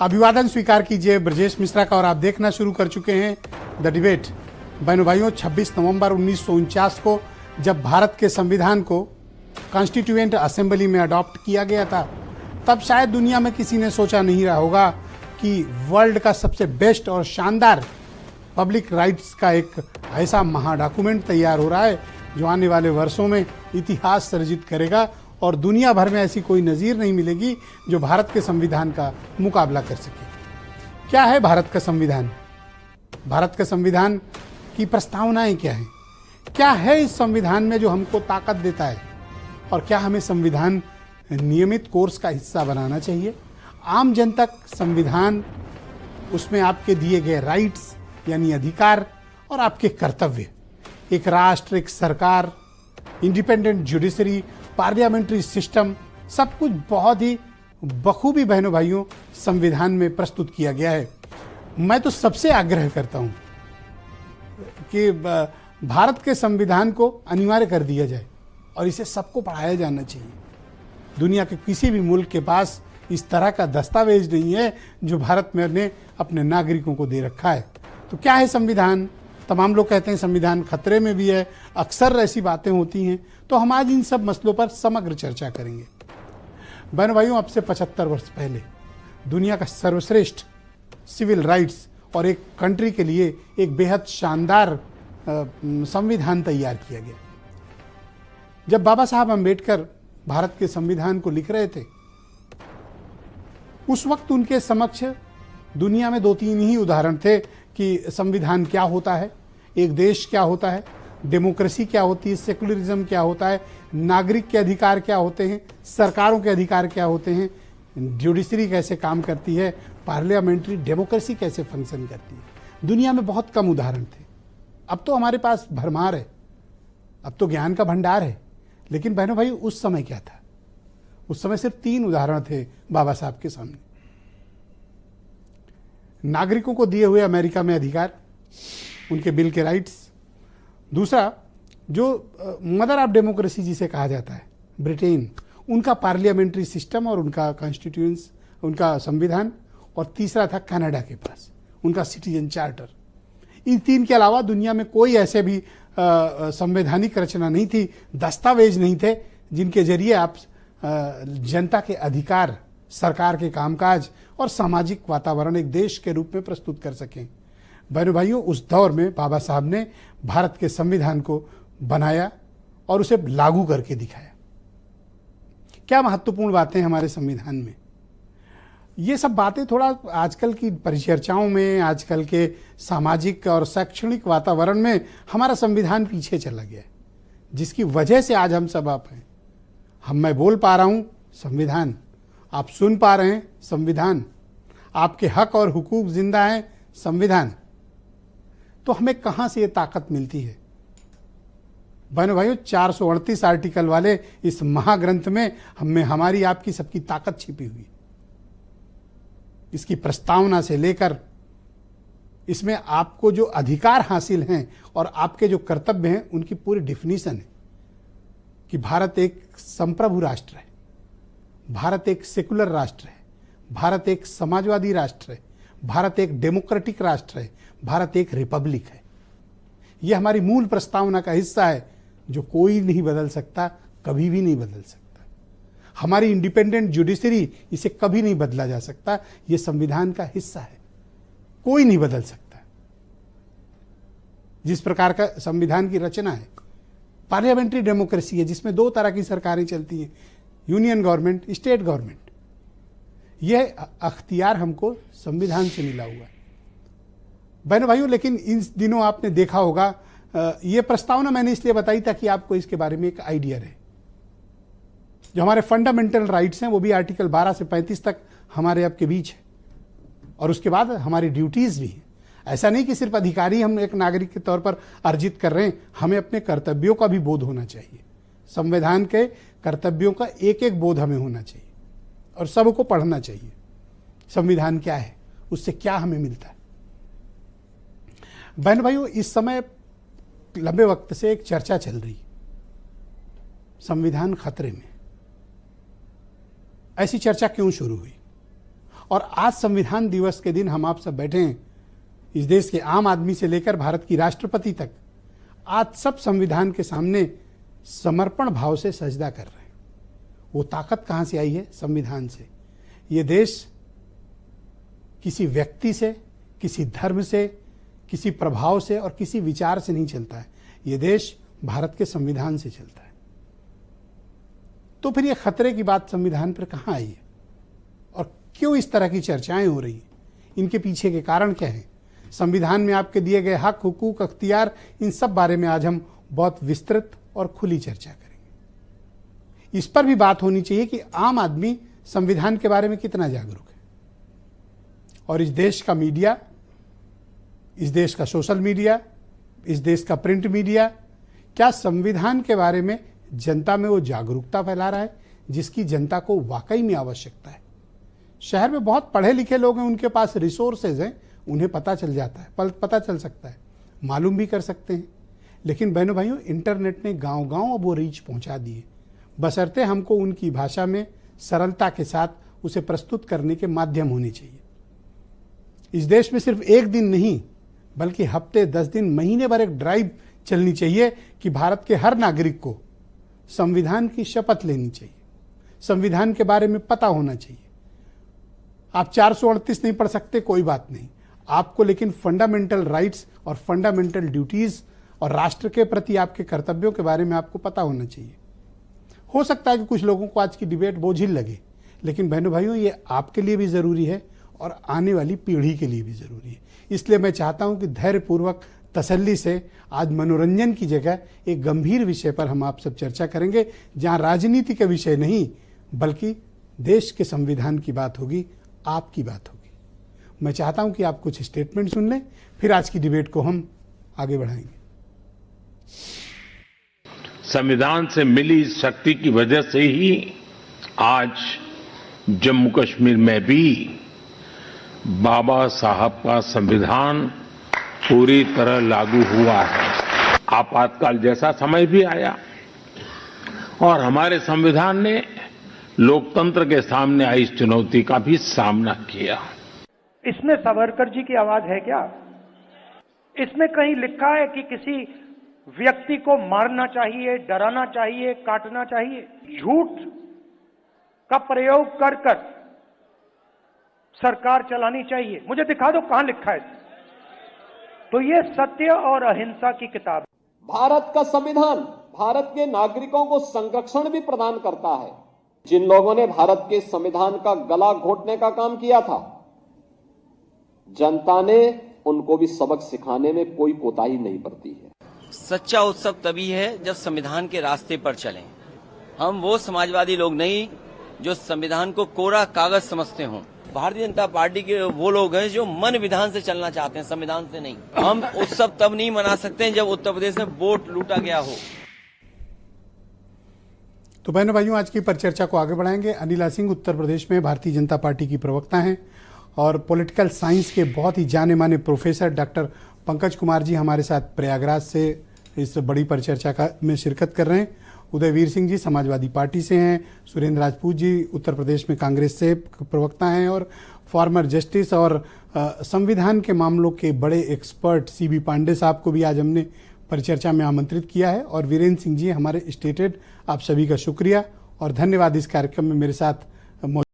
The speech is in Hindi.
अभिवादन स्वीकार कीजिए ब्रजेश मिश्रा का और आप देखना शुरू कर चुके हैं द डिबेट। बहनों भाइयों, 26 नवंबर 1949 को जब भारत के संविधान को कॉन्स्टिट्यूएंट असेंबली में अडॉप्ट किया गया था, तब शायद दुनिया में किसी ने सोचा नहीं रहा होगा कि वर्ल्ड का सबसे बेस्ट और शानदार पब्लिक राइट्स का एक ऐसा महाडॉक्यूमेंट तैयार हो रहा है जो आने वाले वर्षों में इतिहास सर्जित करेगा और दुनिया भर में ऐसी कोई नज़ीर नहीं मिलेगी जो भारत के संविधान का मुकाबला कर सके। क्या है भारत का संविधान? भारत के संविधान की प्रस्तावनाएं क्या हैं? क्या है इस संविधान में जो हमको ताकत देता है? और क्या हमें संविधान नियमित कोर्स का हिस्सा बनाना चाहिए? आम जन तक संविधान, उसमें आपके दिए गए राइट्स यानी अधिकार और आपके कर्तव्य, एक राष्ट्र, एक सरकार, इंडिपेंडेंट जुडिशरी, पार्लियामेंट्री सिस्टम, सब कुछ बहुत ही बखूबी बहनों भाइयों संविधान में प्रस्तुत किया गया है। मैं तो सबसे आग्रह करता हूं कि भारत के संविधान को अनिवार्य कर दिया जाए और इसे सबको पढ़ाया जाना चाहिए। दुनिया के किसी भी मुल्क के पास इस तरह का दस्तावेज नहीं है जो भारत में ने अपने नागरिकों को दे रखा है। तो क्या है संविधान? तमाम लोग कहते हैं संविधान खतरे में भी है, अक्सर ऐसी बातें होती हैं। तो हम आज इन सब मसलों पर समग्र चर्चा करेंगे। बहन भाइयों, अब से 75 वर्ष पहले दुनिया का सर्वश्रेष्ठ सिविल राइट्स और एक कंट्री के लिए एक बेहद शानदार संविधान तैयार किया गया। जब बाबा साहब अम्बेडकर भारत के संविधान को लिख रहे थे, उस वक्त उनके समक्ष दुनिया में 2-3 ही उदाहरण थे कि संविधान क्या होता है, एक देश क्या होता है, डेमोक्रेसी क्या होती है, सेकुलरिज्म क्या होता है, नागरिक के अधिकार क्या होते हैं, सरकारों के अधिकार क्या होते हैं, जुडिशरी कैसे काम करती है, पार्लियामेंट्री डेमोक्रेसी कैसे फंक्शन करती है। दुनिया में बहुत कम उदाहरण थे। अब तो हमारे पास भरमार है, अब तो ज्ञान का भंडार है। लेकिन बहनों भाई, उस समय क्या था? उस समय सिर्फ 3 उदाहरण थे बाबा साहब के सामने। नागरिकों को दिए हुए अमेरिका में अधिकार, उनके बिल के राइट्स। दूसरा, जो मदर ऑफ डेमोक्रेसी जिसे कहा जाता है, ब्रिटेन, उनका पार्लियामेंट्री सिस्टम और उनका कॉन्स्टिट्यूएंस, उनका संविधान। और तीसरा था कनाडा के पास, उनका सिटीजन चार्टर। इन 3 के अलावा दुनिया में कोई ऐसे भी संवैधानिक रचना नहीं थी, दस्तावेज नहीं थे जिनके जरिए आप जनता के अधिकार, सरकार के कामकाज और सामाजिक वातावरण एक देश के रूप में प्रस्तुत कर सकें। बहनों भाइयों, उस दौर में बाबा साहब ने भारत के संविधान को बनाया और उसे लागू करके दिखाया। क्या महत्वपूर्ण बातें हमारे संविधान में? ये सब बातें थोड़ा आजकल की परिचर्चाओं में, आजकल के सामाजिक और शैक्षणिक वातावरण में हमारा संविधान पीछे चला गया है, जिसकी वजह से आज हम सब आप हैं। मैं बोल पा रहा हूं, संविधान। आप सुन पा रहे हैं, संविधान। आपके हक और हुकूक जिंदा हैं, संविधान। तो हमें कहां से ये ताकत मिलती है? बहनों भाइयों, 438 आर्टिकल वाले इस महाग्रंथ में हमें हमारी आपकी सबकी ताकत छिपी हुई है। इसकी प्रस्तावना से लेकर इसमें आपको जो अधिकार हासिल हैं और आपके जो कर्तव्य हैं, उनकी पूरी डिफिनीशन है कि भारत एक संप्रभु राष्ट्र है, भारत एक सेकुलर राष्ट्र है, भारत एक समाजवादी राष्ट्र है, भारत एक डेमोक्रेटिक राष्ट्र है, भारत एक रिपब्लिक है। यह हमारी मूल प्रस्तावना का हिस्सा है जो कोई नहीं बदल सकता, कभी भी नहीं बदल सकता। हमारी इंडिपेंडेंट जुडिशरी, इसे कभी नहीं बदला जा सकता। यह संविधान का हिस्सा है, कोई नहीं बदल सकता। जिस प्रकार का संविधान की रचना है, पार्लियामेंट्री डेमोक्रेसी है जिसमें 2 तरह की सरकारें चलती हैं, यूनियन गवर्नमेंट, स्टेट गवर्नमेंट। यह अख्तियार हमको संविधान से मिला हुआ है। बहनों भाइयों, लेकिन इन दिनों आपने देखा होगा, यह प्रस्तावना मैंने इसलिए बताई ताकि आपको इसके बारे में एक आइडिया रहे। जो हमारे फंडामेंटल राइट्स हैं वो भी आर्टिकल 12 से 35 तक हमारे आपके बीच है, और उसके बाद हमारी ड्यूटीज भी हैं। ऐसा नहीं कि सिर्फ अधिकारी हम एक नागरिक के तौर पर अर्जित कर रहे हैं, हमें अपने कर्तव्यों का भी बोध होना चाहिए। संविधान के कर्तव्यों का एक एक बोध हमें होना चाहिए और सबको पढ़ना चाहिए। संविधान क्या है, उससे क्या हमें मिलता है। बहन भाइयों, इस समय लंबे वक्त से एक चर्चा चल रही है, संविधान खतरे में। ऐसी चर्चा क्यों शुरू हुई और आज संविधान दिवस के दिन हम आप सब बैठे हैं, इस देश के आम आदमी से लेकर भारत की राष्ट्रपति तक, आज सब संविधान के सामने समर्पण भाव से सजदा कर रहे हैं। वो ताकत कहां से आई है? संविधान से। ये देश किसी व्यक्ति से, किसी धर्म से, किसी प्रभाव से और किसी विचार से नहीं चलता है। ये देश भारत के संविधान से चलता है। तो फिर ये खतरे की बात संविधान पर कहां आई है और क्यों इस तरह की चर्चाएं हो रही हैं? इनके पीछे के कारण क्या हैं? संविधान में आपके दिए गए हक, हुकूक, अख्तियार, इन सब बारे में आज हम बहुत विस्तृत और खुली चर्चा करेंगे। इस पर भी बात होनी चाहिए कि आम आदमी संविधान के बारे में कितना जागरूक है और इस देश का मीडिया, इस देश का सोशल मीडिया, इस देश का प्रिंट मीडिया क्या संविधान के बारे में जनता में वो जागरूकता फैला रहा है जिसकी जनता को वाकई में आवश्यकता है। शहर में बहुत पढ़े लिखे लोग हैं, उनके पास रिसोर्सेज हैं, उन्हें पता चल जाता है, पता चल सकता है, मालूम भी कर सकते हैं। लेकिन बहनों भाइयों, इंटरनेट ने गांव-गांव अब वो रीच पहुंचा दी है, बशर्ते हमको उनकी भाषा में सरलता के साथ उसे प्रस्तुत करने के माध्यम होने चाहिए। इस देश में सिर्फ एक दिन नहीं बल्कि हफ्ते, 10 दिन, महीने भर एक ड्राइव चलनी चाहिए कि भारत के हर नागरिक को संविधान की शपथ लेनी चाहिए, संविधान के बारे में पता होना चाहिए। आप 438 नहीं पढ़ सकते, कोई बात नहीं, आपको लेकिन फंडामेंटल राइट्स और फंडामेंटल ड्यूटीज और राष्ट्र के प्रति आपके कर्तव्यों के बारे में आपको पता होना चाहिए। हो सकता है कि कुछ लोगों को आज की डिबेट बोझिल लगे, लेकिन बहनों भाइयों, ये आपके लिए भी जरूरी है और आने वाली पीढ़ी के लिए भी जरूरी है। इसलिए मैं चाहता हूं कि धैर्यपूर्वक, तसल्ली से आज मनोरंजन की जगह एक गंभीर विषय पर हम आप सब चर्चा करेंगे, जहां राजनीति के विषय नहीं बल्कि देश के संविधान की बात होगी, आपकी बात होगी। मैं चाहता हूं कि आप कुछ स्टेटमेंट सुन लें, फिर आज की डिबेट को हम आगे बढ़ाएंगे। संविधान से मिली इस शक्ति की वजह से ही आज जम्मू कश्मीर में भी बाबा साहब का संविधान पूरी तरह लागू हुआ है। आपातकाल जैसा समय भी आया और हमारे संविधान ने लोकतंत्र के सामने आई इस चुनौती का भी सामना किया। इसमें सावरकर जी की आवाज है क्या? इसमें कहीं लिखा है कि किसी व्यक्ति को मारना चाहिए, डराना चाहिए, काटना चाहिए? झूठ का प्रयोग कर कर सरकार चलानी चाहिए? मुझे दिखा दो कहां लिखा है। तो ये सत्य और अहिंसा की किताब। भारत का संविधान भारत के नागरिकों को संरक्षण भी प्रदान करता है। जिन लोगों ने भारत के संविधान का गला घोटने का काम किया था, जनता ने उनको भी सबक सिखाने में कोई कोताही नहीं बरती है। सच्चा उत्सव तभी है जब संविधान के रास्ते पर चलें। हम वो समाजवादी लोग नहीं जो संविधान को कोरा कागज समझते हों। भारतीय जनता पार्टी के वो लोग हैं जो मन विधान से चलना चाहते हैं, संविधान से नहीं। हम उत्सव तब नहीं मना सकते हैं जब उत्तर प्रदेश में वोट लूटा गया हो। तो बहनों भाइयों, आज की परिचर्चा को आगे बढ़ाएंगे। अनिला सिंह उत्तर प्रदेश में भारतीय जनता पार्टी की प्रवक्ता हैं और पॉलिटिकल साइंस के बहुत ही जाने माने प्रोफेसर डॉक्टर पंकज कुमार जी हमारे साथ प्रयागराज से इस बड़ी परिचर्चा में शिरकत कर रहे हैं। उदयवीर सिंह जी समाजवादी पार्टी से हैं, सुरेंद्र राजपूत जी उत्तर प्रदेश में कांग्रेस से प्रवक्ता हैं और फॉर्मर जस्टिस और संविधान के मामलों के बड़े एक्सपर्ट सीबी पांडे साहब को भी आज हमने परिचर्चा में आमंत्रित किया है। और वीरेंद्र सिंह जी हमारे स्टेटेड, आप सभी का शुक्रिया और धन्यवाद इस कार्यक्रम में मेरे साथ